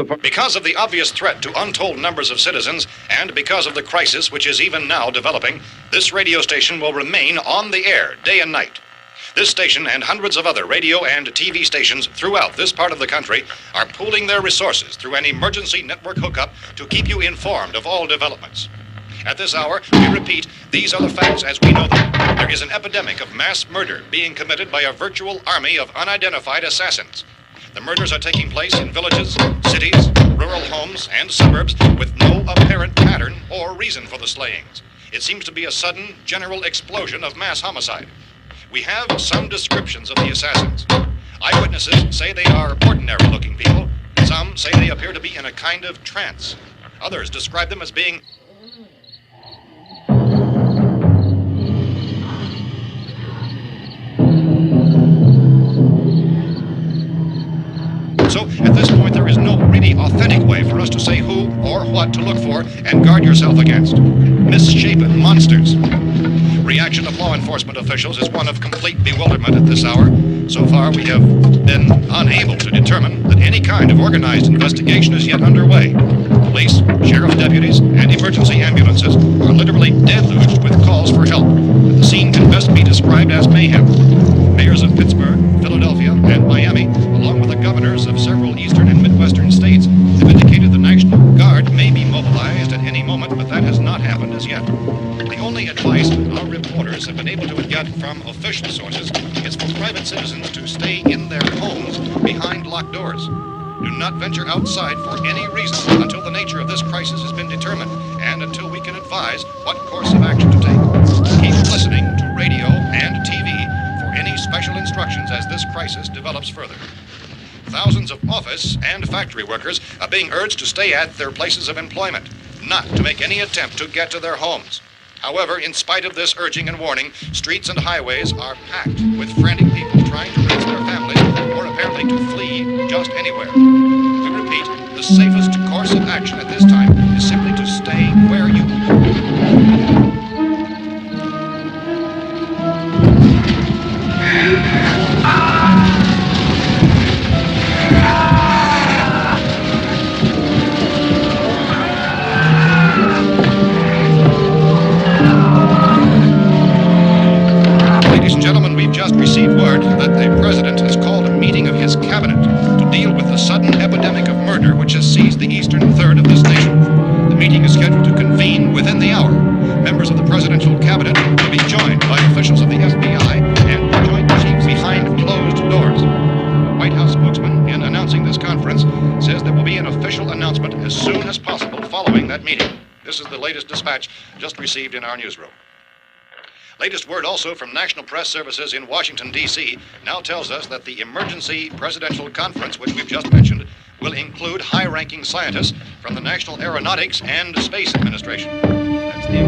Because of the obvious threat to untold numbers of citizens, and because of the crisis which is even now developing, this radio station will remain on the air day and night. This station and hundreds of other radio and TV stations throughout this part of the country are pooling their resources through an emergency network hookup to keep you informed of all developments. At this hour, we repeat, these are the facts as we know them. There is an epidemic of mass murder being committed by a virtual army of unidentified assassins. The murders are taking place in villages, cities, rural homes, and suburbs with no apparent pattern or reason for the slayings. It seems to be a sudden, general explosion of mass homicide. We have some descriptions of the assassins. Eyewitnesses say they are ordinary-looking people. Some say they appear to be in a kind of trance. Others describe them as being So, at this point, there is no really authentic way for us to say who or what to look for and guard yourself against. Misshapen monsters. Reaction of law enforcement officials is one of complete bewilderment at this hour. So far, we have been unable to determine that any kind of organized investigation is yet underway. Police, sheriff's deputies, and emergency ambulances are literally deluged with calls for help. The scene can best be described as mayhem. Mayors of Pittsburgh, Philadelphia, and Miami, along with the governors of several eastern and midwestern states, have indicated the National Guard may be mobilized at any moment, but that has not happened as yet. The only advice our reporters have been able to get from official sources is for private citizens to stay in their homes behind locked doors. Do not venture outside for any reason until the nature of this crisis has been determined and until we can advise what course of action to take. Keep listening to radio and TV for any special instructions as this crisis develops further. Thousands of office and factory workers are being urged to stay at their places of employment, not to make any attempt to get to their homes. However, in spite of this urging and warning, streets and highways are packed with frantic people trying to raise their families or apparently to flee just anywhere. We repeat, the safest course of action at this time is simply to stay where you received word that the president has called a meeting of his cabinet to deal with the sudden epidemic of murder which has seized the eastern third of this nation. The meeting is scheduled to convene within the hour. Members of the presidential cabinet will be joined by officials of the FBI and joint chiefs behind closed doors. The White House spokesman, in announcing this conference, says there will be an official announcement as soon as possible following that meeting. This is the latest dispatch just received in our newsroom. Latest word also from National Press Services in Washington, D.C. now tells us that the emergency presidential conference, which we've just mentioned, will include high-ranking scientists from the National Aeronautics and Space Administration. That's the extent